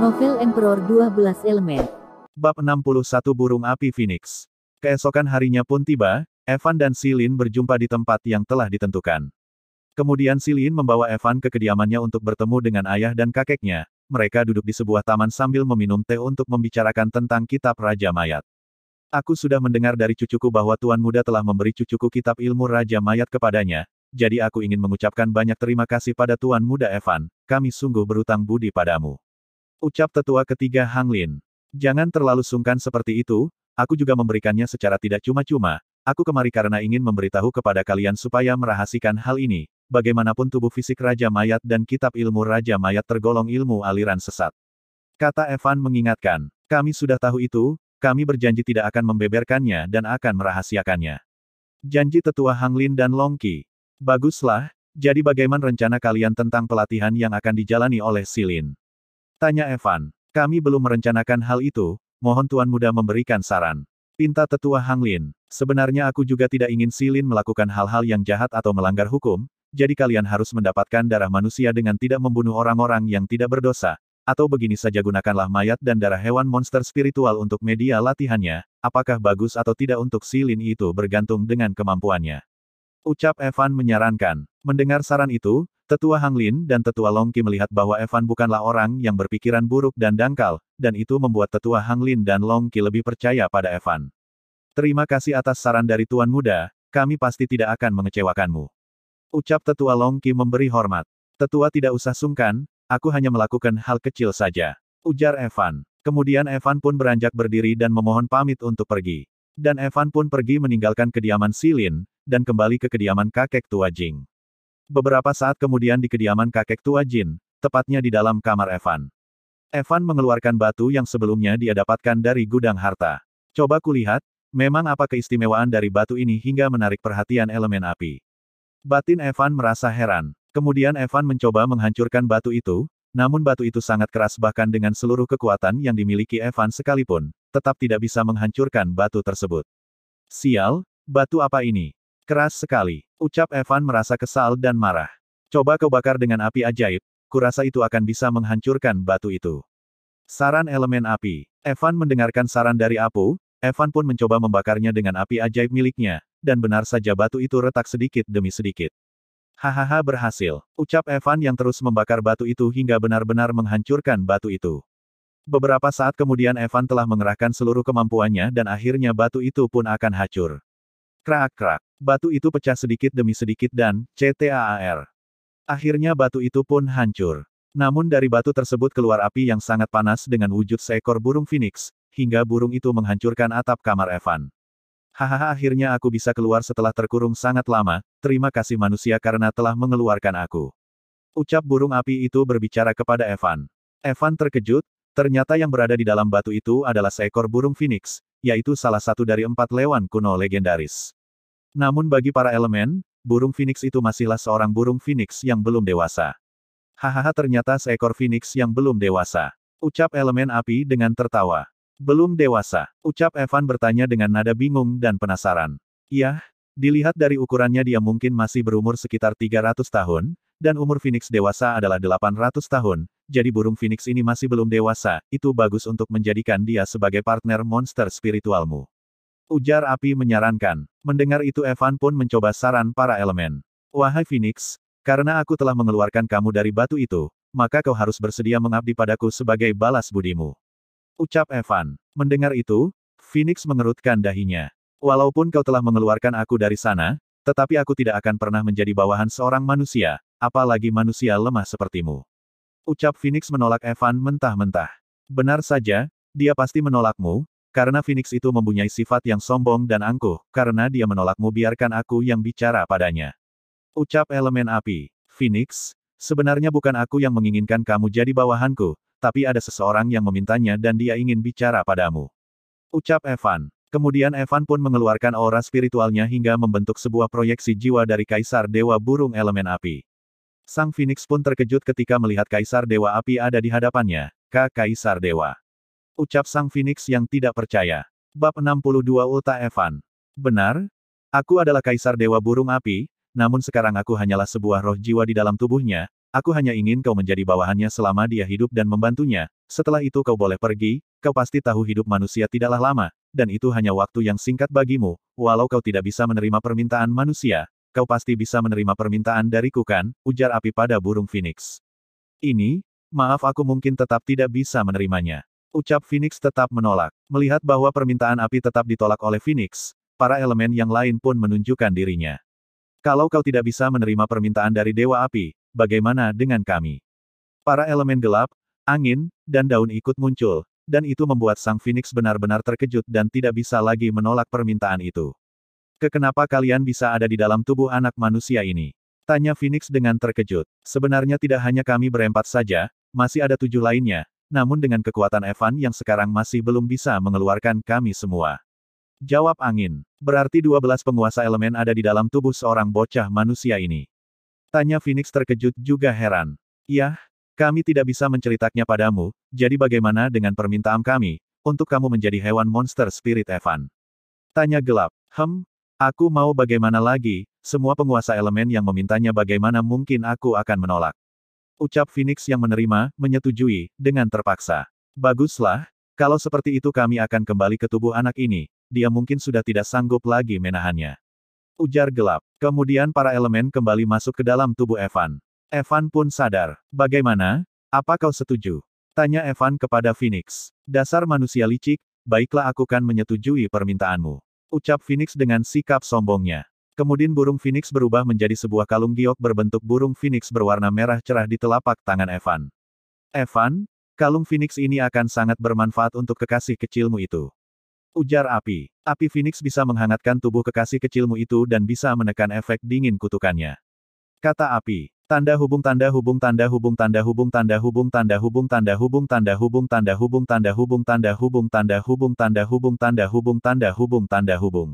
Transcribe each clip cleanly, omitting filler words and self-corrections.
Novel Emperor 12 Elemen. Bab 61 Burung Api Phoenix. Keesokan harinya pun tiba, Evan dan Silin berjumpa di tempat yang telah ditentukan. Kemudian Silin membawa Evan ke kediamannya untuk bertemu dengan ayah dan kakeknya. Mereka duduk di sebuah taman sambil meminum teh untuk membicarakan tentang kitab Raja Mayat. Aku sudah mendengar dari cucuku bahwa Tuan Muda telah memberi cucuku kitab ilmu Raja Mayat kepadanya, jadi aku ingin mengucapkan banyak terima kasih pada Tuan Muda Evan, kami sungguh berutang budi padamu. Ucap tetua ketiga Hang Lin. Jangan terlalu sungkan seperti itu, aku juga memberikannya secara tidak cuma-cuma. Aku kemari karena ingin memberitahu kepada kalian supaya merahasikan hal ini. Bagaimanapun tubuh fisik Raja Mayat dan kitab ilmu Raja Mayat tergolong ilmu aliran sesat. Kata Evan mengingatkan, kami sudah tahu itu, kami berjanji tidak akan membeberkannya dan akan merahasiakannya. Janji tetua Hang Lin dan Long Qi. Baguslah, jadi bagaimana rencana kalian tentang pelatihan yang akan dijalani oleh Silin? Tanya Evan. Kami belum merencanakan hal itu, mohon Tuan Muda memberikan saran. Pinta tetua Hang Lin. Sebenarnya aku juga tidak ingin Silin melakukan hal-hal yang jahat atau melanggar hukum, jadi kalian harus mendapatkan darah manusia dengan tidak membunuh orang-orang yang tidak berdosa. Atau begini saja gunakanlah mayat dan darah hewan monster spiritual untuk media latihannya, apakah bagus atau tidak untuk Silin itu bergantung dengan kemampuannya. Ucap Evan menyarankan. Mendengar saran itu, tetua Hang Lin dan tetua Long Qi melihat bahwa Evan bukanlah orang yang berpikiran buruk dan dangkal, dan itu membuat tetua Hang Lin dan Long Qi lebih percaya pada Evan. Terima kasih atas saran dari Tuan Muda, kami pasti tidak akan mengecewakanmu. Ucap tetua Long Qi memberi hormat. Tetua tidak usah sungkan, aku hanya melakukan hal kecil saja. Ujar Evan. Kemudian Evan pun beranjak berdiri dan memohon pamit untuk pergi. Dan Evan pun pergi meninggalkan kediaman Silin, dan kembali ke kediaman kakek tua Jing. Beberapa saat kemudian di kediaman kakek tua Jin, tepatnya di dalam kamar Evan. Evan mengeluarkan batu yang sebelumnya dia dapatkan dari gudang harta. Coba kulihat, memang apa keistimewaan dari batu ini hingga menarik perhatian elemen api. Batin Evan merasa heran. Kemudian Evan mencoba menghancurkan batu itu, namun batu itu sangat keras bahkan dengan seluruh kekuatan yang dimiliki Evan sekalipun, tetap tidak bisa menghancurkan batu tersebut. Sial, batu apa ini? Keras sekali. Ucap Evan merasa kesal dan marah. Coba kau bakar dengan api ajaib, kurasa itu akan bisa menghancurkan batu itu. Saran elemen api. Evan mendengarkan saran dari Apu, Evan pun mencoba membakarnya dengan api ajaib miliknya, dan benar saja batu itu retak sedikit demi sedikit. Hahaha berhasil. Ucap Evan yang terus membakar batu itu hingga benar-benar menghancurkan batu itu. Beberapa saat kemudian Evan telah mengerahkan seluruh kemampuannya dan akhirnya batu itu pun akan hancur. Krak-krak. Batu itu pecah sedikit demi sedikit dan, CTAAR. Akhirnya batu itu pun hancur. Namun dari batu tersebut keluar api yang sangat panas dengan wujud seekor burung phoenix, hingga burung itu menghancurkan atap kamar Evan. Hahaha akhirnya aku bisa keluar setelah terkurung sangat lama, terima kasih manusia karena telah mengeluarkan aku. Ucap burung api itu berbicara kepada Evan. Evan terkejut, ternyata yang berada di dalam batu itu adalah seekor burung phoenix, yaitu salah satu dari 4 lewan kuno legendaris. Namun bagi para elemen, burung phoenix itu masihlah seorang burung phoenix yang belum dewasa. Hahaha ternyata seekor phoenix yang belum dewasa. Ucap elemen api dengan tertawa. Belum dewasa. Ucap Evan bertanya dengan nada bingung dan penasaran. Iya, dilihat dari ukurannya dia mungkin masih berumur sekitar 300 tahun, dan umur phoenix dewasa adalah 800 tahun, jadi burung phoenix ini masih belum dewasa, itu bagus untuk menjadikan dia sebagai partner monster spiritualmu. Ujar api menyarankan. Mendengar itu Evan pun mencoba saran para elemen. Wahai Phoenix, karena aku telah mengeluarkan kamu dari batu itu, maka kau harus bersedia mengabdi padaku sebagai balas budimu. Ucap Evan. Mendengar itu, Phoenix mengerutkan dahinya. Walaupun kau telah mengeluarkan aku dari sana, tetapi aku tidak akan pernah menjadi bawahan seorang manusia, apalagi manusia lemah sepertimu. Ucap Phoenix menolak Evan mentah-mentah. Benar saja, dia pasti menolakmu, karena Phoenix itu mempunyai sifat yang sombong dan angkuh, karena dia menolakmu biarkan aku yang bicara padanya. Ucap elemen api. Phoenix, sebenarnya bukan aku yang menginginkan kamu jadi bawahanku, tapi ada seseorang yang memintanya dan dia ingin bicara padamu. Ucap Evan. Kemudian Evan pun mengeluarkan aura spiritualnya hingga membentuk sebuah proyeksi jiwa dari Kaisar Dewa Burung Elemen Api. Sang Phoenix pun terkejut ketika melihat Kaisar Dewa Api ada di hadapannya. Kaisar Dewa. Ucap Sang Phoenix yang tidak percaya. Bab 62 Ulta Evan. Benar? Aku adalah Kaisar Dewa Burung Api, namun sekarang aku hanyalah sebuah roh jiwa di dalam tubuhnya, aku hanya ingin kau menjadi bawahannya selama dia hidup dan membantunya. Setelah itu kau boleh pergi, kau pasti tahu hidup manusia tidaklah lama, dan itu hanya waktu yang singkat bagimu. Walau kau tidak bisa menerima permintaan manusia, kau pasti bisa menerima permintaan dariku kan, ujar api pada burung Phoenix. Ini, maaf aku mungkin tetap tidak bisa menerimanya. Ucap Phoenix tetap menolak. Melihat bahwa permintaan api tetap ditolak oleh Phoenix, para elemen yang lain pun menunjukkan dirinya. Kalau kau tidak bisa menerima permintaan dari Dewa Api, bagaimana dengan kami? Para elemen gelap, angin, dan daun ikut muncul, dan itu membuat Sang Phoenix benar-benar terkejut dan tidak bisa lagi menolak permintaan itu. Kenapa kalian bisa ada di dalam tubuh anak manusia ini? Tanya Phoenix dengan terkejut. Sebenarnya tidak hanya kami berempat saja, masih ada 7 lainnya, namun dengan kekuatan Evan yang sekarang masih belum bisa mengeluarkan kami semua. Jawab angin. Berarti 12 penguasa elemen ada di dalam tubuh seorang bocah manusia ini. Tanya Phoenix terkejut juga heran. Yah, kami tidak bisa menceritakannya padamu, jadi bagaimana dengan permintaan kami, untuk kamu menjadi hewan monster spirit Evan? Tanya gelap. Aku mau bagaimana lagi, semua penguasa elemen yang memintanya bagaimana mungkin aku akan menolak. Ucap Phoenix yang menerima, menyetujui, dengan terpaksa. Baguslah, kalau seperti itu kami akan kembali ke tubuh anak ini, dia mungkin sudah tidak sanggup lagi menahannya. Ujar gelap. Kemudian para elemen kembali masuk ke dalam tubuh Evan. Evan pun sadar. Bagaimana? Apa kau setuju? Tanya Evan kepada Phoenix. Dasar manusia licik, baiklah aku kan menyetujui permintaanmu. Ucap Phoenix dengan sikap sombongnya. Kemudian burung Phoenix berubah menjadi sebuah kalung giok berbentuk burung Phoenix berwarna merah cerah di telapak tangan Evan. Evan, kalung Phoenix ini akan sangat bermanfaat untuk kekasih kecilmu itu. Ujar api. Api Phoenix bisa menghangatkan tubuh kekasih kecilmu itu dan bisa menekan efek dingin kutukannya. Kata api. Tanda hubung tanda hubung tanda hubung tanda hubung tanda hubung tanda hubung tanda hubung tanda hubung tanda hubung tanda hubung tanda hubung tanda hubung tanda hubung tanda hubung tanda hubung tanda hubung.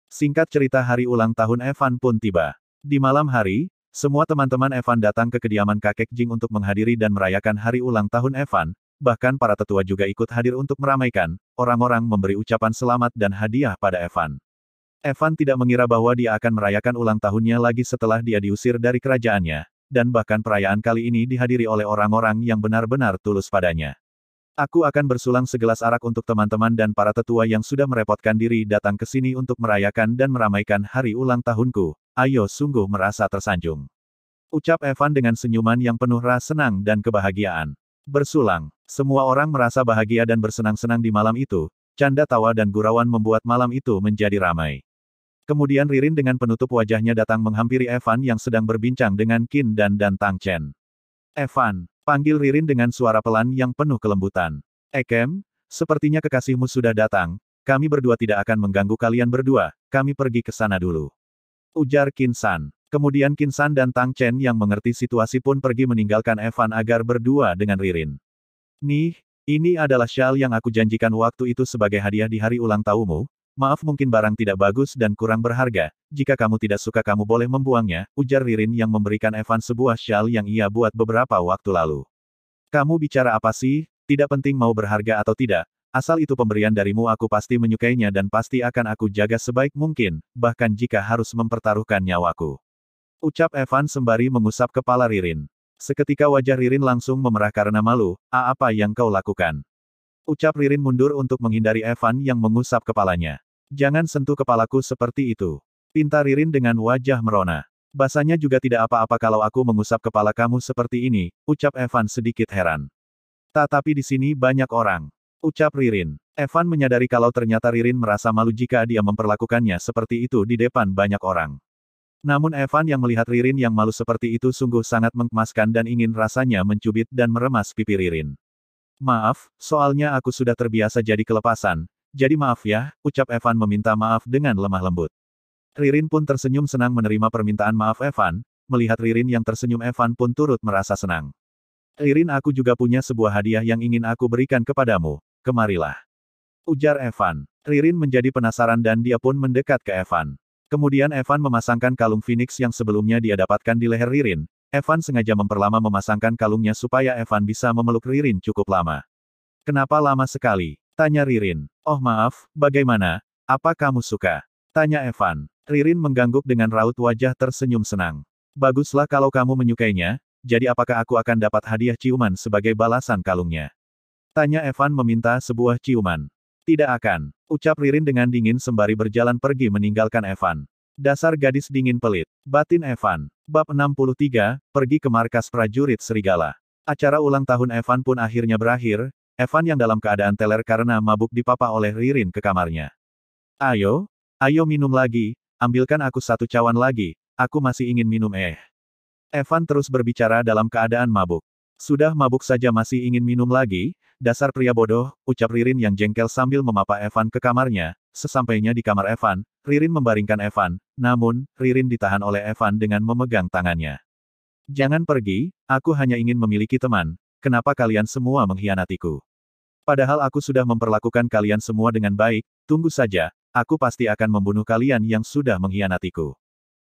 Singkat cerita hari ulang tahun Evan pun tiba. Di malam hari, semua teman-teman Evan datang ke kediaman kakek Jing untuk menghadiri dan merayakan hari ulang tahun Evan. Bahkan para tetua juga ikut hadir untuk meramaikan, orang-orang memberi ucapan selamat dan hadiah pada Evan. Evan tidak mengira bahwa dia akan merayakan ulang tahunnya lagi setelah dia diusir dari kerajaannya, dan bahkan perayaan kali ini dihadiri oleh orang-orang yang benar-benar tulus padanya. Aku akan bersulang segelas arak untuk teman-teman dan para tetua yang sudah merepotkan diri datang ke sini untuk merayakan dan meramaikan hari ulang tahunku. Ayo sungguh merasa tersanjung. Ucap Evan dengan senyuman yang penuh rasa senang dan kebahagiaan. Bersulang. Semua orang merasa bahagia dan bersenang-senang di malam itu, canda tawa dan gurauan membuat malam itu menjadi ramai. Kemudian Ririn dengan penutup wajahnya datang menghampiri Evan yang sedang berbincang dengan Qin dan Tang Chen. Evan, panggil Ririn dengan suara pelan yang penuh kelembutan. Ekem, sepertinya kekasihmu sudah datang, kami berdua tidak akan mengganggu kalian berdua, kami pergi ke sana dulu. Ujar Qin San. Kemudian Qin San dan Tang Chen yang mengerti situasi pun pergi meninggalkan Evan agar berdua dengan Ririn. Nih, ini adalah syal yang aku janjikan waktu itu sebagai hadiah di hari ulang tahunmu. Maaf mungkin barang tidak bagus dan kurang berharga, jika kamu tidak suka kamu boleh membuangnya, ujar Ririn yang memberikan Evan sebuah syal yang ia buat beberapa waktu lalu. Kamu bicara apa sih? Tidak penting mau berharga atau tidak, asal itu pemberian darimu aku pasti menyukainya dan pasti akan aku jaga sebaik mungkin, bahkan jika harus mempertaruhkan nyawaku. Ucap Evan sembari mengusap kepala Ririn. Seketika wajah Ririn langsung memerah karena malu, apa yang kau lakukan? Ucap Ririn mundur untuk menghindari Evan yang mengusap kepalanya. Jangan sentuh kepalaku seperti itu. Pinta Ririn dengan wajah merona. Basanya juga tidak apa-apa kalau aku mengusap kepala kamu seperti ini, ucap Evan sedikit heran. Tetapi di sini banyak orang. Ucap Ririn. Evan menyadari kalau ternyata Ririn merasa malu jika dia memperlakukannya seperti itu di depan banyak orang. Namun Evan yang melihat Ririn yang malu seperti itu sungguh sangat mengemaskan dan ingin rasanya mencubit dan meremas pipi Ririn. Maaf, soalnya aku sudah terbiasa jadi kelepasan, jadi maaf ya, ucap Evan meminta maaf dengan lemah lembut. Ririn pun tersenyum senang menerima permintaan maaf Evan, melihat Ririn yang tersenyum Evan pun turut merasa senang. Ririn aku juga punya sebuah hadiah yang ingin aku berikan kepadamu, kemarilah. Ujar Evan. Ririn menjadi penasaran dan dia pun mendekat ke Evan. Kemudian Evan memasangkan kalung Phoenix yang sebelumnya dia dapatkan di leher Ririn. Evan sengaja memperlama memasangkan kalungnya supaya Evan bisa memeluk Ririn cukup lama. Kenapa lama sekali? Tanya Ririn. Oh maaf, bagaimana? Apa kamu suka? Tanya Evan. Ririn mengangguk dengan raut wajah tersenyum senang. Baguslah kalau kamu menyukainya, jadi apakah aku akan dapat hadiah ciuman sebagai balasan kalungnya? Tanya Evan meminta sebuah ciuman. Tidak akan, ucap Ririn dengan dingin sembari berjalan pergi meninggalkan Evan. Dasar gadis dingin pelit. Batin Evan. Bab 63, pergi ke markas prajurit serigala. Acara ulang tahun Evan pun akhirnya berakhir, Evan yang dalam keadaan teler karena mabuk dipapa oleh Ririn ke kamarnya. Ayo, ayo minum lagi, ambilkan aku satu cawan lagi, aku masih ingin minum Evan terus berbicara dalam keadaan mabuk. Sudah mabuk saja masih ingin minum lagi, dasar pria bodoh, ucap Ririn yang jengkel sambil memapa Evan ke kamarnya. Sesampainya di kamar Evan, Ririn membaringkan Evan, namun, Ririn ditahan oleh Evan dengan memegang tangannya. Jangan pergi, aku hanya ingin memiliki teman, kenapa kalian semua mengkhianatiku? Padahal aku sudah memperlakukan kalian semua dengan baik, tunggu saja, aku pasti akan membunuh kalian yang sudah mengkhianatiku.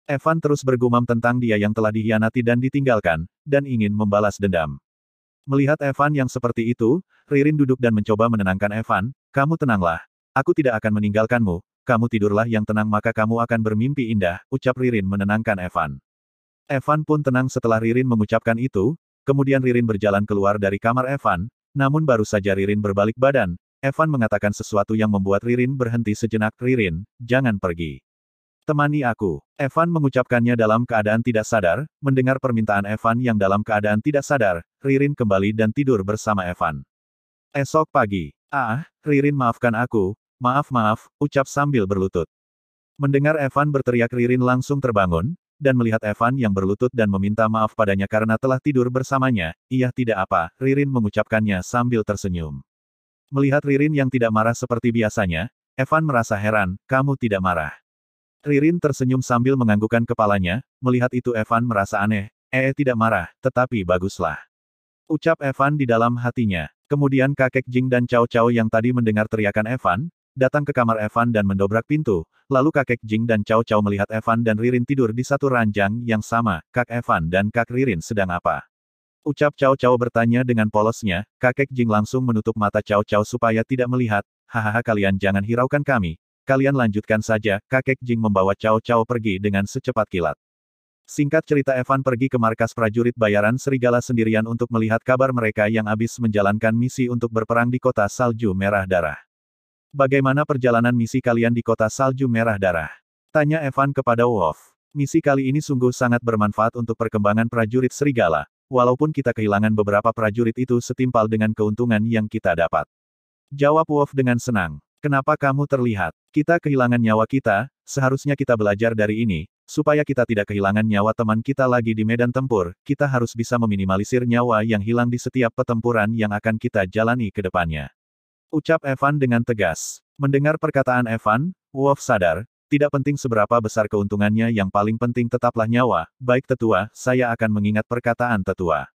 Evan terus bergumam tentang dia yang telah dikhianati dan ditinggalkan, dan ingin membalas dendam. Melihat Evan yang seperti itu, Ririn duduk dan mencoba menenangkan Evan, kamu tenanglah. Aku tidak akan meninggalkanmu, kamu tidurlah yang tenang maka kamu akan bermimpi indah, ucap Ririn menenangkan Evan. Evan pun tenang setelah Ririn mengucapkan itu, kemudian Ririn berjalan keluar dari kamar Evan, namun baru saja Ririn berbalik badan, Evan mengatakan sesuatu yang membuat Ririn berhenti sejenak. Ririn, jangan pergi. Temani aku. Evan mengucapkannya dalam keadaan tidak sadar, mendengar permintaan Evan yang dalam keadaan tidak sadar, Ririn kembali dan tidur bersama Evan. Esok pagi. Ririn maafkan aku, maaf, ucap sambil berlutut. Mendengar Evan berteriak Ririn langsung terbangun, dan melihat Evan yang berlutut dan meminta maaf padanya karena telah tidur bersamanya, iya tidak apa, Ririn mengucapkannya sambil tersenyum. Melihat Ririn yang tidak marah seperti biasanya, Evan merasa heran, kamu tidak marah. Ririn tersenyum sambil menganggukkan kepalanya, melihat itu Evan merasa aneh, tidak marah, tetapi baguslah. Ucap Evan di dalam hatinya. Kemudian kakek Jing dan Cao Cao yang tadi mendengar teriakan Evan, datang ke kamar Evan dan mendobrak pintu, lalu kakek Jing dan Cao Cao melihat Evan dan Ririn tidur di satu ranjang yang sama, Kak Evan dan Kak Ririn sedang apa? Ucap Cao Cao bertanya dengan polosnya, kakek Jing langsung menutup mata Cao Cao supaya tidak melihat, hahaha kalian jangan hiraukan kami. Kalian lanjutkan saja, kakek Jing membawa Cao Cao pergi dengan secepat kilat. Singkat cerita Evan pergi ke markas prajurit bayaran serigala sendirian untuk melihat kabar mereka yang habis menjalankan misi untuk berperang di kota salju merah darah. Bagaimana perjalanan misi kalian di kota salju merah darah? Tanya Evan kepada Wolf. Misi kali ini sungguh sangat bermanfaat untuk perkembangan prajurit serigala, walaupun kita kehilangan beberapa prajurit itu setimpal dengan keuntungan yang kita dapat. Jawab Wolf dengan senang. Kenapa kamu terlihat? Kita kehilangan nyawa kita, seharusnya kita belajar dari ini, supaya kita tidak kehilangan nyawa teman kita lagi di medan tempur, kita harus bisa meminimalisir nyawa yang hilang di setiap pertempuran yang akan kita jalani ke depannya. Ucap Evan dengan tegas. Mendengar perkataan Evan, Wolf sadar, tidak penting seberapa besar keuntungannya yang paling penting tetaplah nyawa, baik tetua, saya akan mengingat perkataan tetua.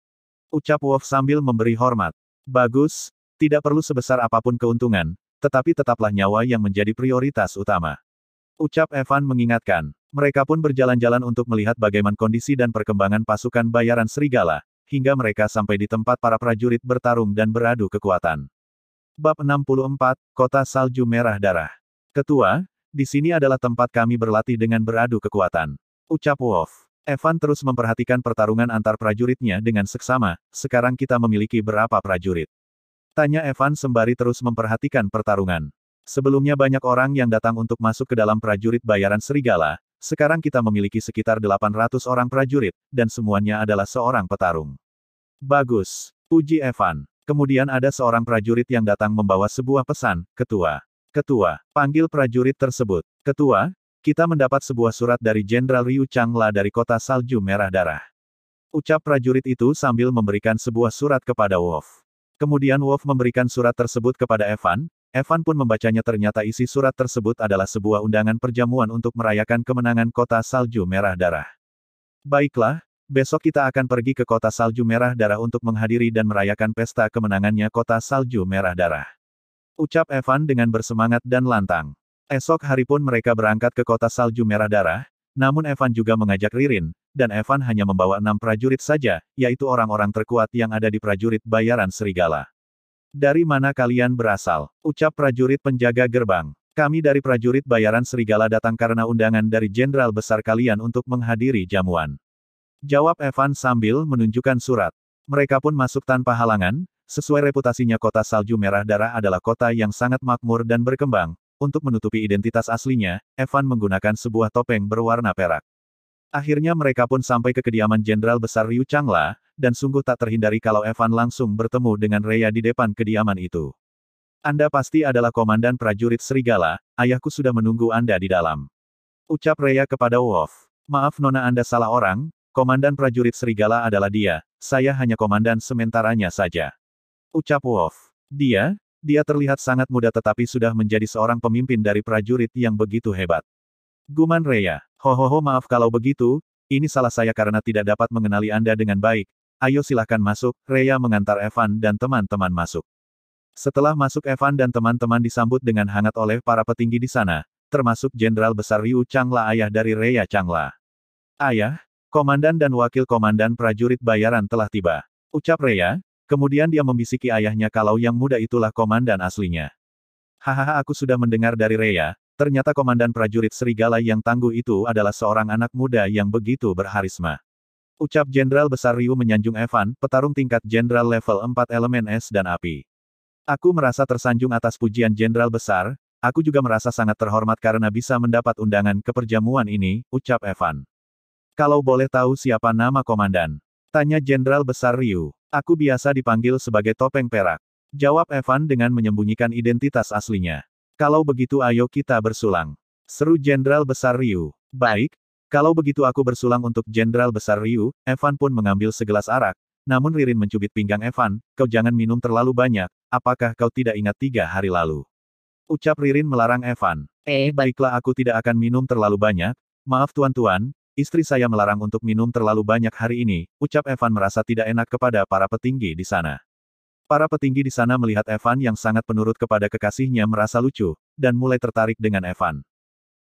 Ucap Wolf sambil memberi hormat. Bagus, tidak perlu sebesar apapun keuntungan, tetapi tetaplah nyawa yang menjadi prioritas utama. Ucap Evan mengingatkan. Mereka pun berjalan-jalan untuk melihat bagaimana kondisi dan perkembangan pasukan bayaran serigala, hingga mereka sampai di tempat para prajurit bertarung dan beradu kekuatan. Bab 64, Kota Salju Merah Darah. Ketua, di sini adalah tempat kami berlatih dengan beradu kekuatan. Ucap Wolf. Evan terus memperhatikan pertarungan antar prajuritnya dengan seksama, sekarang kita memiliki berapa prajurit? Tanya Evan sembari terus memperhatikan pertarungan. Sebelumnya banyak orang yang datang untuk masuk ke dalam prajurit bayaran serigala, sekarang kita memiliki sekitar 800 orang prajurit, dan semuanya adalah seorang petarung. Bagus, puji Evan. Kemudian ada seorang prajurit yang datang membawa sebuah pesan, Ketua. Ketua, panggil prajurit tersebut. Ketua, kita mendapat sebuah surat dari Jenderal Liu Changla dari kota salju merah darah. Ucap prajurit itu sambil memberikan sebuah surat kepada Wolf. Kemudian Wolf memberikan surat tersebut kepada Evan, Evan pun membacanya ternyata isi surat tersebut adalah sebuah undangan perjamuan untuk merayakan kemenangan kota salju merah darah. Baiklah, besok kita akan pergi ke kota salju merah darah untuk menghadiri dan merayakan pesta kemenangannya kota salju merah darah. Ucap Evan dengan bersemangat dan lantang. Esok hari pun mereka berangkat ke kota salju merah darah, namun Evan juga mengajak Ririn, dan Evan hanya membawa 6 prajurit saja, yaitu orang-orang terkuat yang ada di prajurit bayaran serigala. Dari mana kalian berasal? Ucap prajurit penjaga gerbang. Kami dari prajurit bayaran serigala datang karena undangan dari jenderal besar kalian untuk menghadiri jamuan. Jawab Evan sambil menunjukkan surat. Mereka pun masuk tanpa halangan, sesuai reputasinya kota salju merah darah adalah kota yang sangat makmur dan berkembang. Untuk menutupi identitas aslinya, Evan menggunakan sebuah topeng berwarna perak. Akhirnya mereka pun sampai ke kediaman Jenderal Besar Ryu Changla, dan sungguh tak terhindari kalau Evan langsung bertemu dengan Rhea di depan kediaman itu. Anda pasti adalah komandan prajurit serigala, ayahku sudah menunggu Anda di dalam. Ucap Rhea kepada Wolf. Maaf Nona Anda salah orang, komandan prajurit serigala adalah dia, saya hanya komandan sementaranya saja. Ucap Wolf. Dia terlihat sangat muda tetapi sudah menjadi seorang pemimpin dari prajurit yang begitu hebat. Guman Rhea. Hohoho maaf kalau begitu, ini salah saya karena tidak dapat mengenali Anda dengan baik. Ayo silahkan masuk, Rhea mengantar Evan dan teman-teman masuk. Setelah masuk Evan dan teman-teman disambut dengan hangat oleh para petinggi di sana, termasuk Jenderal Besar Ryu Changla ayah dari Rhea Changla. Ayah, komandan dan wakil komandan prajurit bayaran telah tiba. Ucap Rhea. Kemudian dia membisiki ayahnya kalau yang muda itulah komandan aslinya. Hahaha aku sudah mendengar dari Rhea, ternyata komandan prajurit serigala yang tangguh itu adalah seorang anak muda yang begitu berharisma. Ucap Jenderal Besar Ryu menyanjung Evan, petarung tingkat jenderal level 4 elemen es dan api. Aku merasa tersanjung atas pujian Jenderal Besar, aku juga merasa sangat terhormat karena bisa mendapat undangan ke perjamuan ini, ucap Evan. Kalau boleh tahu siapa nama komandan? Tanya Jenderal Besar Ryu. Aku biasa dipanggil sebagai topeng perak. Jawab Evan dengan menyembunyikan identitas aslinya. Kalau begitu ayo kita bersulang. Seru Jenderal Besar Ryu. Baik, kalau begitu aku bersulang untuk Jenderal Besar Ryu. Evan pun mengambil segelas arak. Namun Ririn mencubit pinggang Evan, kau jangan minum terlalu banyak, apakah kau tidak ingat 3 hari lalu? Ucap Ririn melarang Evan. Baiklah aku tidak akan minum terlalu banyak. Maaf tuan-tuan, istri saya melarang untuk minum terlalu banyak hari ini, ucap Evan merasa tidak enak kepada para petinggi di sana. Para petinggi di sana melihat Evan yang sangat penurut kepada kekasihnya merasa lucu, dan mulai tertarik dengan Evan.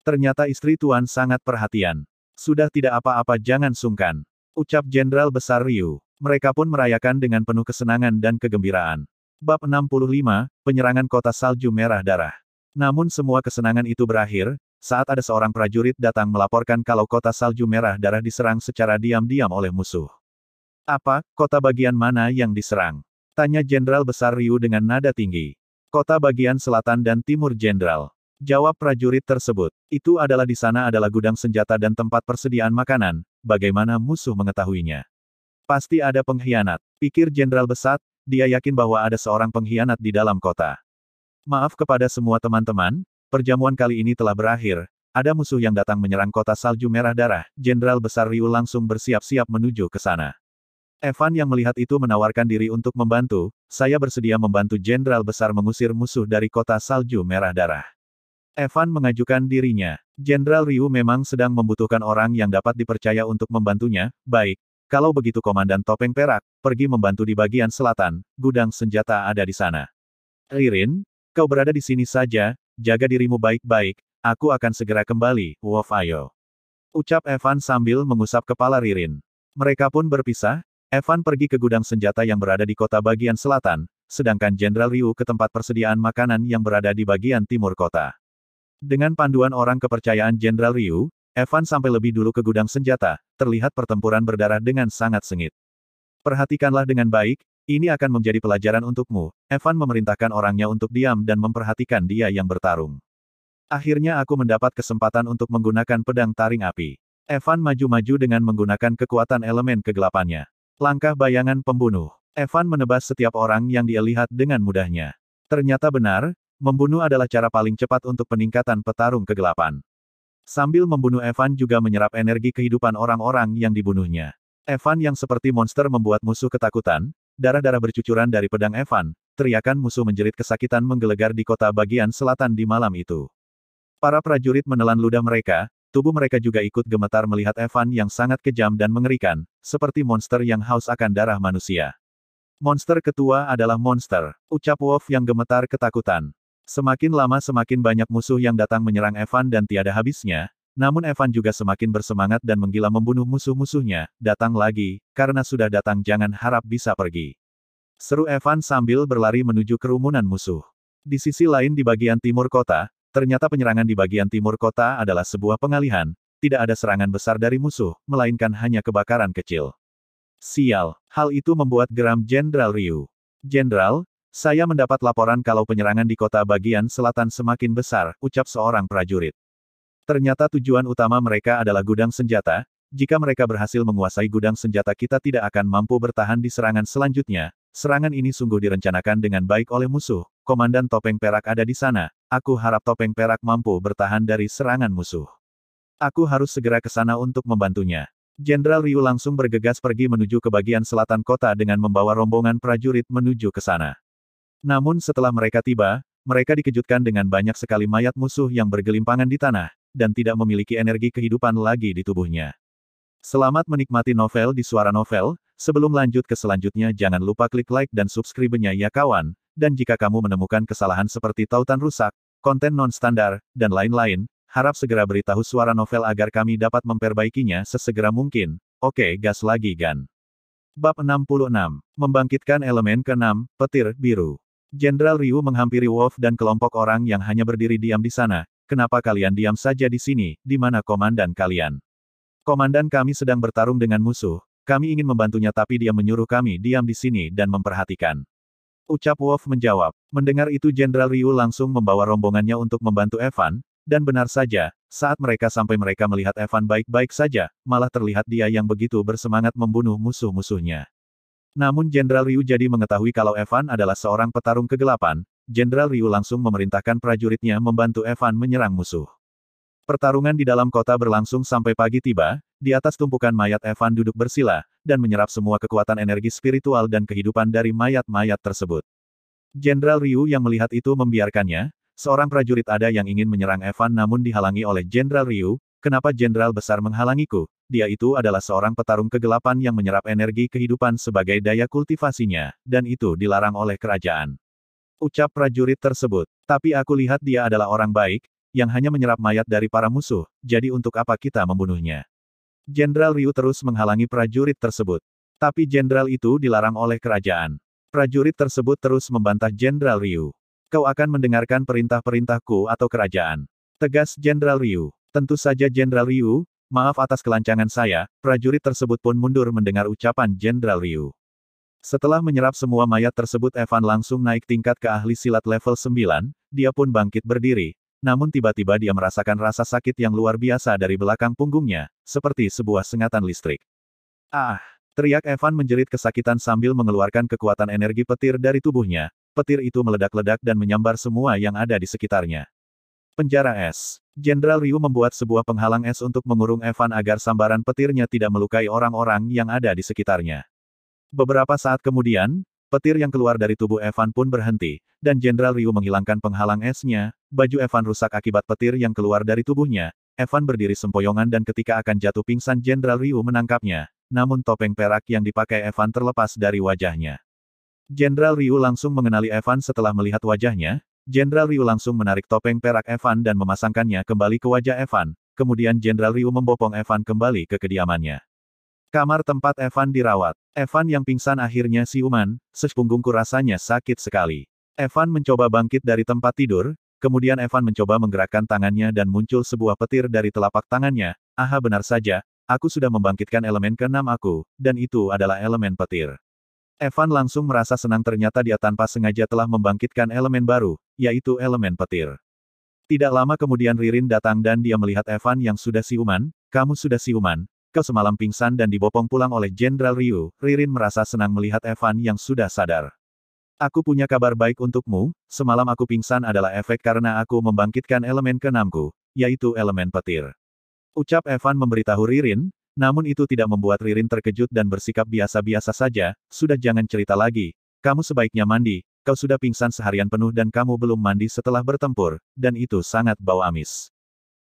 Ternyata istri tuan sangat perhatian. Sudah tidak apa-apa jangan sungkan. Ucap Jenderal Besar Ryu. Mereka pun merayakan dengan penuh kesenangan dan kegembiraan. Bab 65, Penyerangan Kota Salju Merah Darah. Namun semua kesenangan itu berakhir, saat ada seorang prajurit datang melaporkan kalau kota salju merah darah diserang secara diam-diam oleh musuh. Apa, kota bagian mana yang diserang? Tanya Jenderal Besar Ryu dengan nada tinggi. Kota bagian selatan dan timur Jenderal. Jawab prajurit tersebut. Itu adalah di sana adalah gudang senjata dan tempat persediaan makanan, bagaimana musuh mengetahuinya? Pasti ada pengkhianat. Pikir Jenderal Besar, dia yakin bahwa ada seorang pengkhianat di dalam kota. Maaf kepada semua teman-teman, perjamuan kali ini telah berakhir, ada musuh yang datang menyerang kota salju merah darah, Jenderal Besar Ryu langsung bersiap-siap menuju ke sana. Evan yang melihat itu menawarkan diri untuk membantu, saya bersedia membantu Jenderal Besar mengusir musuh dari kota salju merah darah. Evan mengajukan dirinya. Jenderal Ryu memang sedang membutuhkan orang yang dapat dipercaya untuk membantunya, baik, kalau begitu Komandan Topeng Perak, pergi membantu di bagian selatan, gudang senjata ada di sana. Ririn, kau berada di sini saja, jaga dirimu baik-baik, aku akan segera kembali, Wolf ayo. Ucap Evan sambil mengusap kepala Ririn. Mereka pun berpisah, Evan pergi ke gudang senjata yang berada di kota bagian selatan, sedangkan Jenderal Ryu ke tempat persediaan makanan yang berada di bagian timur kota. Dengan panduan orang kepercayaan Jenderal Ryu, Evan sampai lebih dulu ke gudang senjata, terlihat pertempuran berdarah dengan sangat sengit. Perhatikanlah dengan baik, ini akan menjadi pelajaran untukmu. Evan memerintahkan orangnya untuk diam dan memperhatikan dia yang bertarung. Akhirnya aku mendapat kesempatan untuk menggunakan pedang taring api. Evan maju-maju dengan menggunakan kekuatan elemen kegelapannya. Langkah bayangan pembunuh. Evan menebas setiap orang yang dia lihat dengan mudahnya. Ternyata benar, membunuh adalah cara paling cepat untuk peningkatan petarung kegelapan. Sambil membunuh Evan juga menyerap energi kehidupan orang-orang yang dibunuhnya. Evan yang seperti monster membuat musuh ketakutan, darah-darah bercucuran dari pedang Evan, teriakan musuh menjerit kesakitan menggelegar di kota bagian selatan di malam itu. Para prajurit menelan ludah mereka, tubuh mereka juga ikut gemetar melihat Evan yang sangat kejam dan mengerikan, seperti monster yang haus akan darah manusia. Monster ketua adalah monster, ucap Wolf yang gemetar ketakutan. Semakin lama semakin banyak musuh yang datang menyerang Evan dan tiada habisnya, namun Evan juga semakin bersemangat dan menggila membunuh musuh-musuhnya, datang lagi, karena sudah datang jangan harap bisa pergi. Seru Evan sambil berlari menuju kerumunan musuh. Di sisi lain di bagian timur kota, ternyata penyerangan di bagian timur kota adalah sebuah pengalihan, tidak ada serangan besar dari musuh, melainkan hanya kebakaran kecil. Sial, hal itu membuat geram Jenderal Ryu. Jenderal, saya mendapat laporan kalau penyerangan di kota bagian selatan semakin besar, ucap seorang prajurit. Ternyata tujuan utama mereka adalah gudang senjata. Jika mereka berhasil menguasai gudang senjata, kita tidak akan mampu bertahan di serangan selanjutnya. Serangan ini sungguh direncanakan dengan baik oleh musuh. Komandan Topeng Perak ada di sana. Aku harap Topeng Perak mampu bertahan dari serangan musuh. Aku harus segera ke sana untuk membantunya. Jenderal Ryu langsung bergegas pergi menuju ke bagian selatan kota dengan membawa rombongan prajurit menuju ke sana. Namun setelah mereka tiba, mereka dikejutkan dengan banyak sekali mayat musuh yang bergelimpangan di tanah, dan tidak memiliki energi kehidupan lagi di tubuhnya. Selamat menikmati novel di Suara Novel. Sebelum lanjut ke selanjutnya, jangan lupa klik like dan subscribe-nya ya kawan. Dan jika kamu menemukan kesalahan seperti tautan rusak, konten non-standar, dan lain-lain, harap segera beritahu Suara Novel agar kami dapat memperbaikinya sesegera mungkin. Oke, gas lagi Gan. Bab 66. Membangkitkan elemen ke-6, petir biru. Jenderal Ryu menghampiri Wolf dan kelompok orang yang hanya berdiri diam di sana. Kenapa kalian diam saja di sini? Di mana komandan kalian? Komandan kami sedang bertarung dengan musuh. Kami ingin membantunya tapi dia menyuruh kami diam di sini dan memperhatikan. Ucap Wolf menjawab. Mendengar itu Jenderal Ryu langsung membawa rombongannya untuk membantu Evan, dan benar saja, saat mereka sampai mereka melihat Evan baik-baik saja, malah terlihat dia yang begitu bersemangat membunuh musuh-musuhnya. Namun Jenderal Ryu jadi mengetahui kalau Evan adalah seorang petarung kegelapan. Jenderal Ryu langsung memerintahkan prajuritnya membantu Evan menyerang musuh. Pertarungan di dalam kota berlangsung sampai pagi tiba. Di atas tumpukan mayat Evan duduk bersila, dan menyerap semua kekuatan energi spiritual dan kehidupan dari mayat-mayat tersebut. Jenderal Ryu yang melihat itu membiarkannya. Seorang prajurit ada yang ingin menyerang Evan namun dihalangi oleh Jenderal Ryu. Kenapa Jenderal besar menghalangiku? Dia itu adalah seorang petarung kegelapan yang menyerap energi kehidupan sebagai daya kultivasinya, dan itu dilarang oleh kerajaan. Ucap prajurit tersebut. Tapi aku lihat dia adalah orang baik, yang hanya menyerap mayat dari para musuh, jadi untuk apa kita membunuhnya? Jenderal Ryu terus menghalangi prajurit tersebut. Tapi jenderal itu dilarang oleh kerajaan. Prajurit tersebut terus membantah Jenderal Ryu. Kau akan mendengarkan perintah-perintahku atau kerajaan? Tegas Jenderal Ryu. Tentu saja Jenderal Ryu, maaf atas kelancangan saya. Prajurit tersebut pun mundur mendengar ucapan Jenderal Ryu. Setelah menyerap semua mayat tersebut, Evan langsung naik tingkat ke ahli silat level 9, dia pun bangkit berdiri. Namun tiba-tiba dia merasakan rasa sakit yang luar biasa dari belakang punggungnya, seperti sebuah sengatan listrik. Ah! Teriak Evan menjerit kesakitan sambil mengeluarkan kekuatan energi petir dari tubuhnya. Petir itu meledak-ledak dan menyambar semua yang ada di sekitarnya. Penjara es. Jenderal Ryu membuat sebuah penghalang es untuk mengurung Evan agar sambaran petirnya tidak melukai orang-orang yang ada di sekitarnya. Beberapa saat kemudian, petir yang keluar dari tubuh Evan pun berhenti, dan Jenderal Ryu menghilangkan penghalang esnya. Baju Evan rusak akibat petir yang keluar dari tubuhnya. Evan berdiri sempoyongan dan ketika akan jatuh pingsan Jenderal Ryu menangkapnya. Namun topeng perak yang dipakai Evan terlepas dari wajahnya. Jenderal Ryu langsung mengenali Evan setelah melihat wajahnya. Jenderal Ryu langsung menarik topeng perak Evan dan memasangkannya kembali ke wajah Evan. Kemudian Jenderal Ryu membopong Evan kembali ke kediamannya. Kamar tempat Evan dirawat. Evan yang pingsan akhirnya siuman, sepunggungku rasanya sakit sekali. Evan mencoba bangkit dari tempat tidur, kemudian Evan mencoba menggerakkan tangannya dan muncul sebuah petir dari telapak tangannya. Aha, benar saja, aku sudah membangkitkan elemen ke-6 aku, dan itu adalah elemen petir. Evan langsung merasa senang, ternyata dia tanpa sengaja telah membangkitkan elemen baru, yaitu elemen petir. Tidak lama kemudian Ririn datang dan dia melihat Evan yang sudah siuman. Kamu sudah siuman? Kau semalam pingsan dan dibopong pulang oleh Jenderal Ryu. Ririn merasa senang melihat Evan yang sudah sadar. Aku punya kabar baik untukmu, semalam aku pingsan adalah efek karena aku membangkitkan elemen ke-6ku, yaitu elemen petir. Ucap Evan memberitahu Ririn, namun itu tidak membuat Ririn terkejut dan bersikap biasa-biasa saja. Sudah, jangan cerita lagi. Kamu sebaiknya mandi, kau sudah pingsan seharian penuh dan kamu belum mandi setelah bertempur, dan itu sangat bau amis.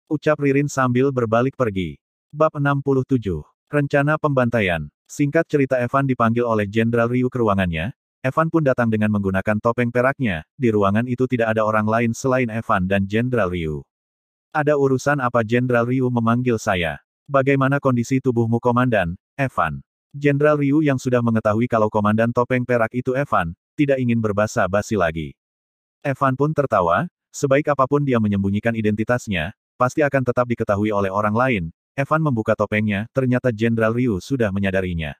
Ucap Ririn sambil berbalik pergi. Bab 67. Rencana pembantaian. Singkat cerita, Evan dipanggil oleh Jenderal Ryu ke ruangannya. Evan pun datang dengan menggunakan topeng peraknya. Di ruangan itu tidak ada orang lain selain Evan dan Jenderal Ryu. Ada urusan apa Jenderal Ryu memanggil saya? Bagaimana kondisi tubuhmu Komandan? Evan. Jenderal Ryu yang sudah mengetahui kalau Komandan topeng perak itu Evan, tidak ingin berbasa-basi lagi. Evan pun tertawa, sebaik apapun dia menyembunyikan identitasnya, pasti akan tetap diketahui oleh orang lain. Evan membuka topengnya, ternyata Jenderal Ryu sudah menyadarinya.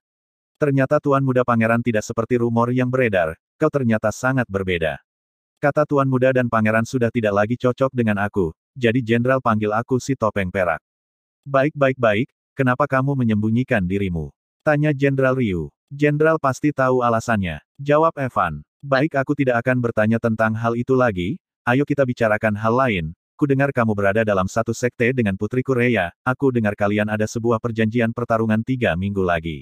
Ternyata Tuan Muda Pangeran tidak seperti rumor yang beredar, kau ternyata sangat berbeda. Kata Tuan Muda dan Pangeran sudah tidak lagi cocok dengan aku, jadi Jenderal panggil aku si topeng perak. Baik, kenapa kamu menyembunyikan dirimu? Tanya Jenderal Ryu. Jenderal pasti tahu alasannya. Jawab Evan. Baik, aku tidak akan bertanya tentang hal itu lagi, ayo kita bicarakan hal lain. Kudengar kamu berada dalam satu sekte dengan putriku Rhea, aku dengar kalian ada sebuah perjanjian pertarungan 3 minggu lagi.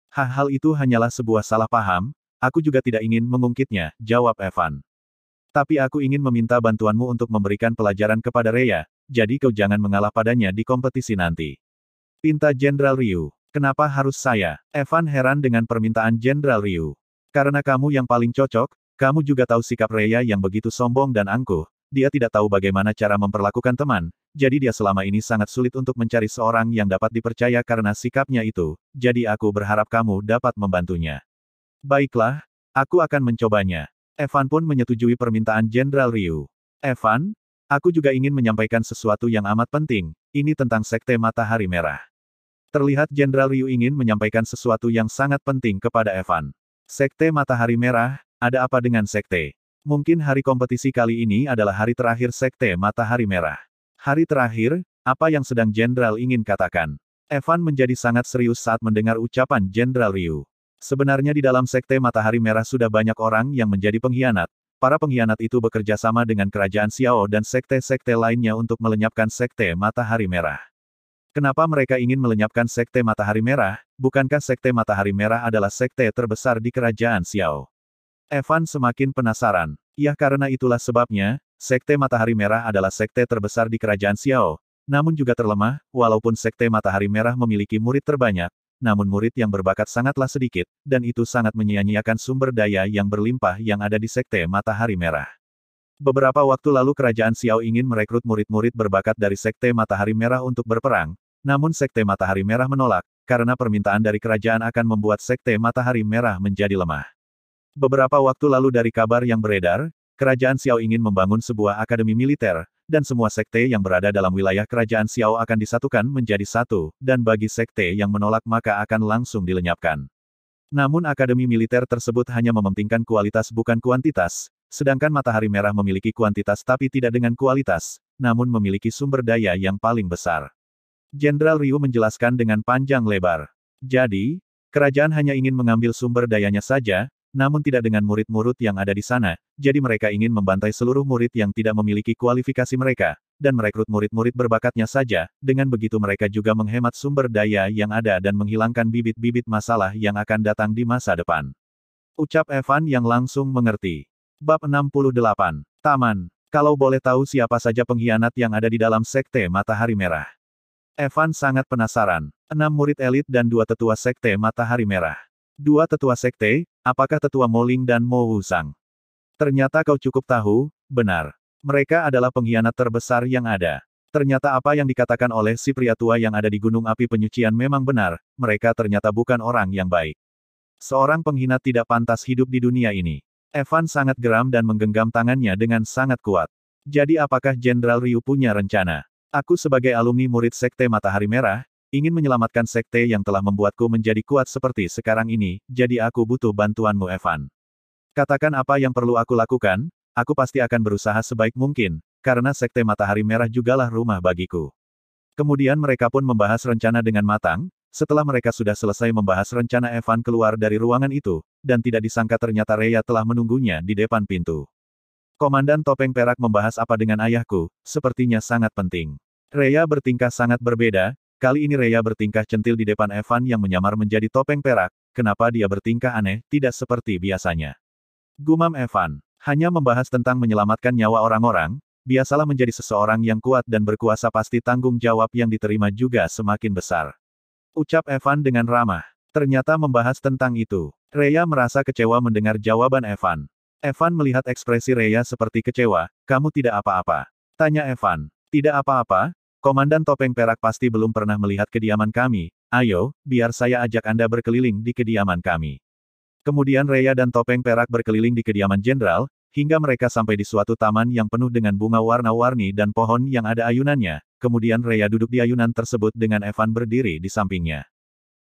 Hal itu hanyalah sebuah salah paham, aku juga tidak ingin mengungkitnya, jawab Evan. Tapi aku ingin meminta bantuanmu untuk memberikan pelajaran kepada Rhea, jadi kau jangan mengalah padanya di kompetisi nanti. Pinta Jenderal Ryu. Kenapa harus saya? Evan heran dengan permintaan Jenderal Ryu. Karena kamu yang paling cocok, kamu juga tahu sikap Rhea yang begitu sombong dan angkuh. Dia tidak tahu bagaimana cara memperlakukan teman, jadi dia selama ini sangat sulit untuk mencari seorang yang dapat dipercaya karena sikapnya itu, jadi aku berharap kamu dapat membantunya. Baiklah, aku akan mencobanya. Evan pun menyetujui permintaan Jenderal Ryu. Evan, aku juga ingin menyampaikan sesuatu yang amat penting, ini tentang Sekte Matahari Merah. Terlihat Jenderal Ryu ingin menyampaikan sesuatu yang sangat penting kepada Evan. Sekte Matahari Merah, ada apa dengan sekte? Mungkin hari kompetisi kali ini adalah hari terakhir Sekte Matahari Merah. Hari terakhir, apa yang sedang Jenderal ingin katakan? Evan menjadi sangat serius saat mendengar ucapan Jenderal Ryu. Sebenarnya di dalam Sekte Matahari Merah sudah banyak orang yang menjadi pengkhianat. Para pengkhianat itu bekerja sama dengan Kerajaan Xiao dan sekte-sekte lainnya untuk melenyapkan Sekte Matahari Merah. Kenapa mereka ingin melenyapkan Sekte Matahari Merah? Bukankah Sekte Matahari Merah adalah sekte terbesar di Kerajaan Xiao? Evan semakin penasaran. Ya, karena itulah sebabnya, Sekte Matahari Merah adalah sekte terbesar di Kerajaan Xiao, namun juga terlemah, walaupun Sekte Matahari Merah memiliki murid terbanyak, namun murid yang berbakat sangatlah sedikit, dan itu sangat menyia-nyiakan sumber daya yang berlimpah yang ada di Sekte Matahari Merah. Beberapa waktu lalu Kerajaan Xiao ingin merekrut murid-murid berbakat dari Sekte Matahari Merah untuk berperang, namun Sekte Matahari Merah menolak, karena permintaan dari kerajaan akan membuat Sekte Matahari Merah menjadi lemah. Beberapa waktu lalu dari kabar yang beredar, Kerajaan Xiao ingin membangun sebuah akademi militer, dan semua sekte yang berada dalam wilayah Kerajaan Xiao akan disatukan menjadi satu, dan bagi sekte yang menolak maka akan langsung dilenyapkan. Namun akademi militer tersebut hanya mementingkan kualitas bukan kuantitas, sedangkan Matahari Merah memiliki kuantitas tapi tidak dengan kualitas, namun memiliki sumber daya yang paling besar. Jenderal Ryu menjelaskan dengan panjang lebar. Jadi, kerajaan hanya ingin mengambil sumber dayanya saja, namun tidak dengan murid-murid yang ada di sana, jadi mereka ingin membantai seluruh murid yang tidak memiliki kualifikasi mereka, dan merekrut murid-murid berbakatnya saja, dengan begitu mereka juga menghemat sumber daya yang ada dan menghilangkan bibit-bibit masalah yang akan datang di masa depan. Ucap Evan yang langsung mengerti. Bab 68. Taman. Kalau boleh tahu siapa saja pengkhianat yang ada di dalam Sekte Matahari Merah? Evan sangat penasaran. 6 murid elit dan 2 tetua Sekte Matahari Merah. 2 tetua sekte, apakah tetua Moling dan Mo Wusang? Ternyata kau cukup tahu, benar. Mereka adalah pengkhianat terbesar yang ada. Ternyata apa yang dikatakan oleh si pria tua yang ada di Gunung Api Penyucian memang benar, mereka ternyata bukan orang yang baik. Seorang pengkhianat tidak pantas hidup di dunia ini. Evan sangat geram dan menggenggam tangannya dengan sangat kuat. Jadi apakah Jenderal Ryu punya rencana? Aku sebagai alumni murid Sekte Matahari Merah, ingin menyelamatkan sekte yang telah membuatku menjadi kuat seperti sekarang ini, jadi aku butuh bantuanmu Evan. Katakan apa yang perlu aku lakukan, aku pasti akan berusaha sebaik mungkin, karena Sekte Matahari Merah jugalah rumah bagiku. Kemudian mereka pun membahas rencana dengan matang, setelah mereka sudah selesai membahas rencana Evan keluar dari ruangan itu, dan tidak disangka ternyata Rhea telah menunggunya di depan pintu. Komandan Topeng Perak membahas apa dengan ayahku, sepertinya sangat penting. Rhea bertingkah sangat berbeda. Kali ini Rhea bertingkah centil di depan Evan yang menyamar menjadi topeng perak, kenapa dia bertingkah aneh, tidak seperti biasanya. Gumam Evan, hanya membahas tentang menyelamatkan nyawa orang-orang, biasalah menjadi seseorang yang kuat dan berkuasa pasti tanggung jawab yang diterima juga semakin besar. Ucap Evan dengan ramah. Ternyata membahas tentang itu. Rhea merasa kecewa mendengar jawaban Evan. Evan melihat ekspresi Rhea seperti kecewa, kamu tidak apa-apa. Tanya Evan. Tidak apa-apa? Komandan Topeng Perak pasti belum pernah melihat kediaman kami, ayo, biar saya ajak Anda berkeliling di kediaman kami. Kemudian Rhea dan Topeng Perak berkeliling di kediaman Jenderal, hingga mereka sampai di suatu taman yang penuh dengan bunga warna-warni dan pohon yang ada ayunannya, kemudian Rhea duduk di ayunan tersebut dengan Evan berdiri di sampingnya.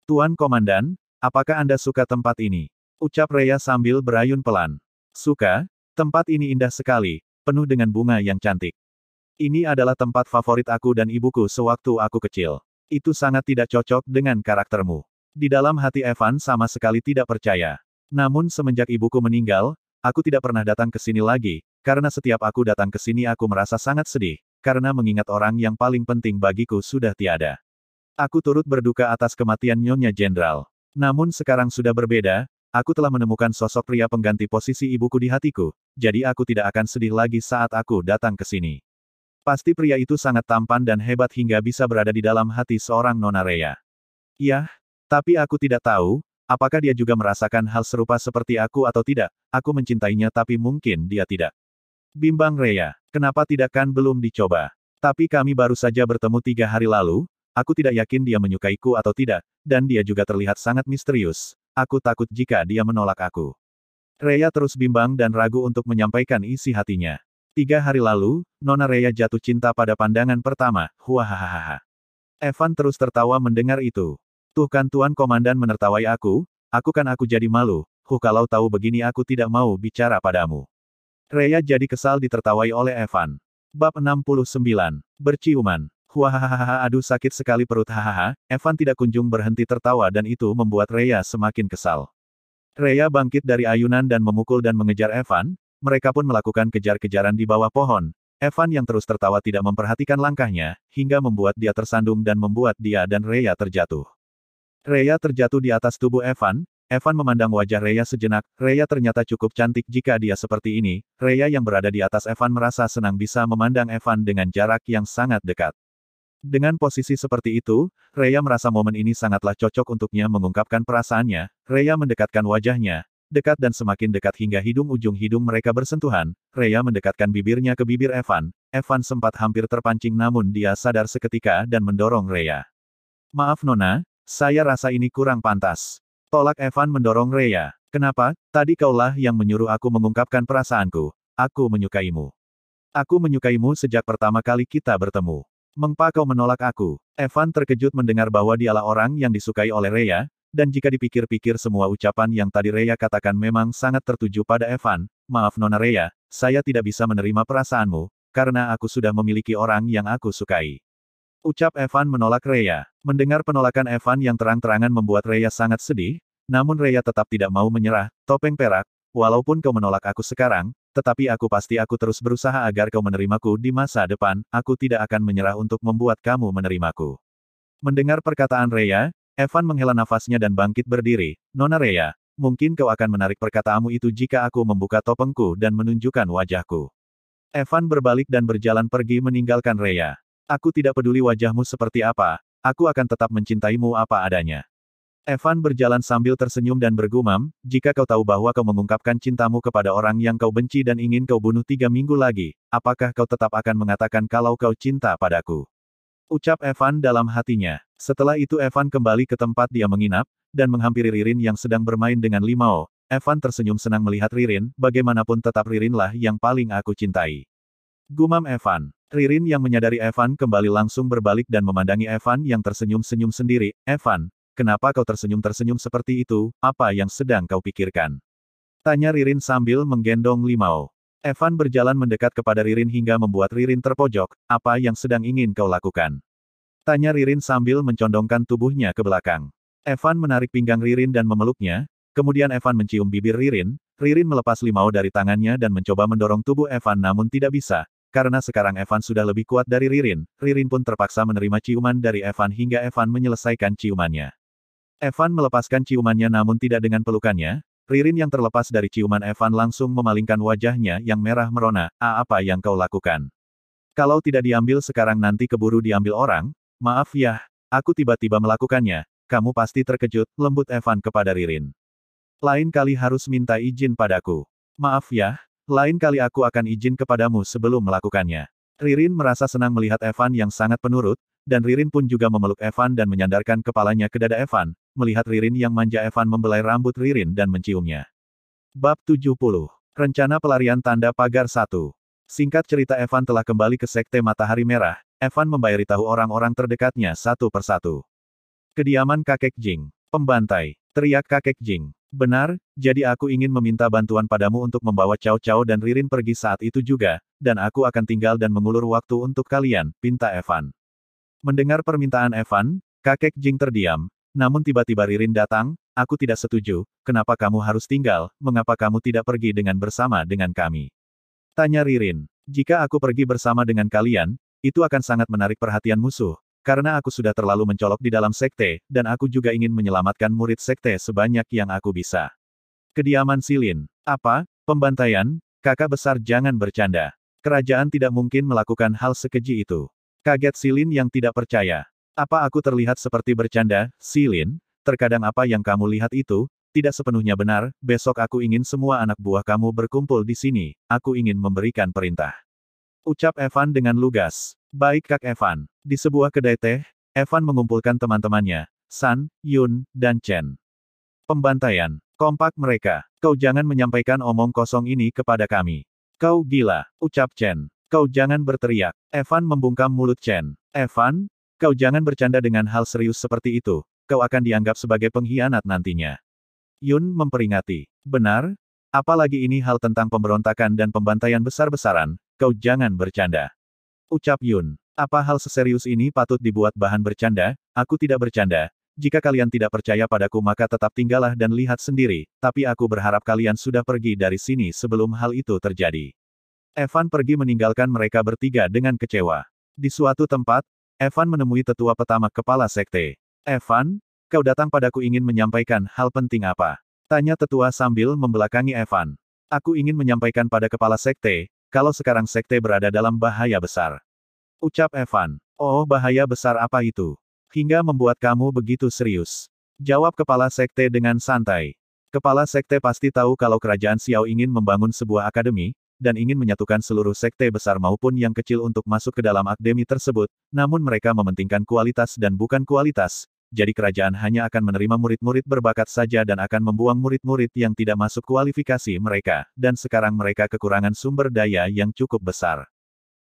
Tuan Komandan, apakah Anda suka tempat ini? Ucap Rhea sambil berayun pelan. Suka? Tempat ini indah sekali, penuh dengan bunga yang cantik. Ini adalah tempat favorit aku dan ibuku sewaktu aku kecil. Itu sangat tidak cocok dengan karaktermu. Di dalam hati Evan sama sekali tidak percaya. Namun semenjak ibuku meninggal, aku tidak pernah datang ke sini lagi, karena setiap aku datang ke sini aku merasa sangat sedih, karena mengingat orang yang paling penting bagiku sudah tiada. Aku turut berduka atas kematian Nyonya Jenderal. Namun sekarang sudah berbeda, aku telah menemukan sosok pria pengganti posisi ibuku di hatiku, jadi aku tidak akan sedih lagi saat aku datang ke sini. Pasti pria itu sangat tampan dan hebat hingga bisa berada di dalam hati seorang Nona Rhea. Yah, tapi aku tidak tahu, apakah dia juga merasakan hal serupa seperti aku atau tidak. Aku mencintainya tapi mungkin dia tidak. Bimbang Rhea, kenapa tidak kan belum dicoba? Tapi kami baru saja bertemu 3 hari lalu, aku tidak yakin dia menyukaiku atau tidak, dan dia juga terlihat sangat misterius. Aku takut jika dia menolak aku. Rhea terus bimbang dan ragu untuk menyampaikan isi hatinya. 3 hari lalu, Nona Rhea jatuh cinta pada pandangan pertama, huahahaha. Evan terus tertawa mendengar itu. Tuh kan Tuan Komandan menertawai aku jadi malu, kalau tahu begini aku tidak mau bicara padamu. Rhea jadi kesal ditertawai oleh Evan. Bab 69. Berciuman. Huahahaha aduh sakit sekali perut hahaha, Evan tidak kunjung berhenti tertawa dan itu membuat Rhea semakin kesal. Rhea bangkit dari ayunan dan memukul dan mengejar Evan, mereka pun melakukan kejar-kejaran di bawah pohon. Evan yang terus tertawa tidak memperhatikan langkahnya, hingga membuat dia tersandung dan membuat dia dan Rhea terjatuh. Rhea terjatuh di atas tubuh Evan. Evan memandang wajah Rhea sejenak. Rhea ternyata cukup cantik jika dia seperti ini. Rhea yang berada di atas Evan merasa senang bisa memandang Evan dengan jarak yang sangat dekat. Dengan posisi seperti itu, Rhea merasa momen ini sangatlah cocok untuknya mengungkapkan perasaannya. Rhea mendekatkan wajahnya, dekat dan semakin dekat hingga ujung hidung mereka bersentuhan. Rhea mendekatkan bibirnya ke bibir Evan. Evan sempat hampir terpancing namun dia sadar seketika dan mendorong Rhea. Maaf Nona, saya rasa ini kurang pantas. Tolak Evan mendorong Rhea. Kenapa? Tadi kaulah yang menyuruh aku mengungkapkan perasaanku. Aku menyukaimu. Aku menyukaimu sejak pertama kali kita bertemu. Mengapa kau menolak aku? Evan terkejut mendengar bahwa dialah orang yang disukai oleh Rhea, dan jika dipikir-pikir semua ucapan yang tadi Rhea katakan memang sangat tertuju pada Evan. Maaf Nona Rhea, saya tidak bisa menerima perasaanmu, karena aku sudah memiliki orang yang aku sukai. Ucap Evan menolak Rhea. Mendengar penolakan Evan yang terang-terangan membuat Rhea sangat sedih, namun Rhea tetap tidak mau menyerah. Topeng perak, walaupun kau menolak aku sekarang, tetapi aku terus berusaha agar kau menerimaku di masa depan, aku tidak akan menyerah untuk membuat kamu menerimaku. Mendengar perkataan Rhea, Evan menghela nafasnya dan bangkit berdiri. Nona Rhea, mungkin kau akan menarik perkataanmu itu jika aku membuka topengku dan menunjukkan wajahku. Evan berbalik dan berjalan pergi meninggalkan Rhea. Aku tidak peduli wajahmu seperti apa, aku akan tetap mencintaimu apa adanya. Evan berjalan sambil tersenyum dan bergumam, jika kau tahu bahwa kau mengungkapkan cintamu kepada orang yang kau benci dan ingin kau bunuh 3 minggu lagi, apakah kau tetap akan mengatakan kalau kau cinta padaku? Ucap Evan dalam hatinya. Setelah itu Evan kembali ke tempat dia menginap, dan menghampiri Ririn yang sedang bermain dengan Limao. Evan tersenyum senang melihat Ririn, bagaimanapun tetap Ririnlah yang paling aku cintai. Gumam Evan. Ririn yang menyadari Evan kembali langsung berbalik dan memandangi Evan yang tersenyum-senyum sendiri. Evan, kenapa kau tersenyum-tersenyum seperti itu, apa yang sedang kau pikirkan? Tanya Ririn sambil menggendong Limao. Evan berjalan mendekat kepada Ririn hingga membuat Ririn terpojok, apa yang sedang ingin kau lakukan? Tanya Ririn sambil mencondongkan tubuhnya ke belakang. Evan menarik pinggang Ririn dan memeluknya, kemudian Evan mencium bibir Ririn. Ririn melepas Limao dari tangannya dan mencoba mendorong tubuh Evan namun tidak bisa. Karena sekarang Evan sudah lebih kuat dari Ririn, Ririn pun terpaksa menerima ciuman dari Evan hingga Evan menyelesaikan ciumannya. Evan melepaskan ciumannya namun tidak dengan pelukannya. Ririn yang terlepas dari ciuman Evan langsung memalingkan wajahnya yang merah merona. Apa yang kau lakukan? Kalau tidak diambil sekarang nanti keburu diambil orang. Maaf ya, aku tiba-tiba melakukannya. Kamu pasti terkejut, lembut Evan kepada Ririn. Lain kali harus minta izin padaku. Maaf ya. Lain kali aku akan izin kepadamu sebelum melakukannya. Ririn merasa senang melihat Evan yang sangat penurut, dan Ririn pun juga memeluk Evan dan menyandarkan kepalanya ke dada Evan, melihat Ririn yang manja Evan membelai rambut Ririn dan menciumnya. Bab 70. Rencana pelarian tanda pagar 1. Singkat cerita Evan telah kembali ke Sekte Matahari Merah. Evan memberitahu orang-orang terdekatnya satu persatu. Kediaman kakek Jing. Pembantai. Teriak kakek Jing. Benar, jadi aku ingin meminta bantuan padamu untuk membawa Cao Cao dan Ririn pergi saat itu juga, dan aku akan tinggal dan mengulur waktu untuk kalian, pinta Evan. Mendengar permintaan Evan, kakek Jing terdiam, namun tiba-tiba Ririn datang, aku tidak setuju, kenapa kamu harus tinggal, mengapa kamu tidak pergi dengan bersama dengan kami? Tanya Ririn. Jika aku pergi bersama dengan kalian, itu akan sangat menarik perhatian musuh. Karena aku sudah terlalu mencolok di dalam sekte, dan aku juga ingin menyelamatkan murid sekte sebanyak yang aku bisa. Kediaman Silin. Apa? Pembantaian? Kakak besar jangan bercanda. Kerajaan tidak mungkin melakukan hal sekeji itu. Kaget Silin yang tidak percaya. Apa aku terlihat seperti bercanda, Silin? Terkadang apa yang kamu lihat itu, tidak sepenuhnya benar, besok aku ingin semua anak buah kamu berkumpul di sini, aku ingin memberikan perintah. Ucap Evan dengan lugas. Baik Kak Evan. Di sebuah kedai teh, Evan mengumpulkan teman-temannya, San, Yun, dan Chen. Pembantaian. Kompak mereka. Kau jangan menyampaikan omong kosong ini kepada kami. Kau gila, ucap Chen. Kau jangan berteriak. Evan membungkam mulut Chen. Evan, kau jangan bercanda dengan hal serius seperti itu. Kau akan dianggap sebagai pengkhianat nantinya. Yun memperingati. Benar? Apalagi ini hal tentang pemberontakan dan pembantaian besar-besaran, kau jangan bercanda. Ucap Yun. Apa hal seserius ini patut dibuat bahan bercanda? Aku tidak bercanda. Jika kalian tidak percaya padaku maka tetap tinggallah dan lihat sendiri, tapi aku berharap kalian sudah pergi dari sini sebelum hal itu terjadi. Evan pergi meninggalkan mereka bertiga dengan kecewa. Di suatu tempat, Evan menemui tetua pertama kepala sekte. Evan, kau datang padaku ingin menyampaikan hal penting apa? Tanya tetua sambil membelakangi Evan. Aku ingin menyampaikan pada kepala sekte, kalau sekarang sekte berada dalam bahaya besar. Ucap Evan. Oh, bahaya besar apa itu? Hingga membuat kamu begitu serius. Jawab kepala sekte dengan santai. Kepala sekte pasti tahu kalau kerajaan Xiao ingin membangun sebuah akademi, dan ingin menyatukan seluruh sekte besar maupun yang kecil untuk masuk ke dalam akademi tersebut, namun mereka mementingkan kualitas dan bukan kualitas, jadi kerajaan hanya akan menerima murid-murid berbakat saja dan akan membuang murid-murid yang tidak masuk kualifikasi mereka, dan sekarang mereka kekurangan sumber daya yang cukup besar.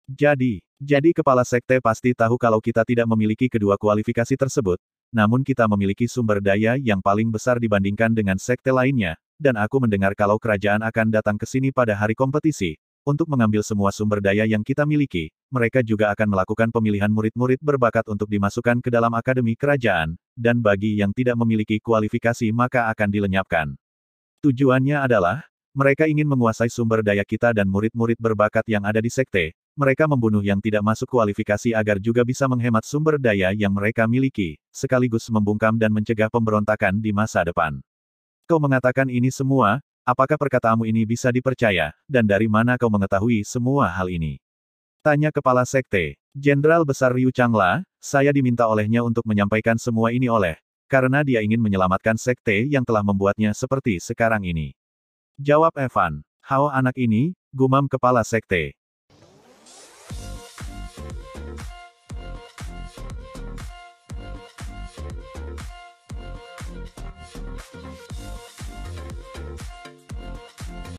Jadi kepala sekte pasti tahu kalau kita tidak memiliki kedua kualifikasi tersebut, namun kita memiliki sumber daya yang paling besar dibandingkan dengan sekte lainnya, dan aku mendengar kalau kerajaan akan datang ke sini pada hari kompetisi, untuk mengambil semua sumber daya yang kita miliki, mereka juga akan melakukan pemilihan murid-murid berbakat untuk dimasukkan ke dalam akademi kerajaan, dan bagi yang tidak memiliki kualifikasi maka akan dilenyapkan. Tujuannya adalah, mereka ingin menguasai sumber daya kita dan murid-murid berbakat yang ada di sekte, mereka membunuh yang tidak masuk kualifikasi agar juga bisa menghemat sumber daya yang mereka miliki, sekaligus membungkam dan mencegah pemberontakan di masa depan. Kau mengatakan ini semua, apakah perkataanmu ini bisa dipercaya, dan dari mana kau mengetahui semua hal ini? Tanya kepala sekte. Jenderal Besar Liu Changla, saya diminta olehnya untuk menyampaikan semua ini karena dia ingin menyelamatkan sekte yang telah membuatnya seperti sekarang ini. Jawab Evan. Hao anak ini, gumam kepala sekte.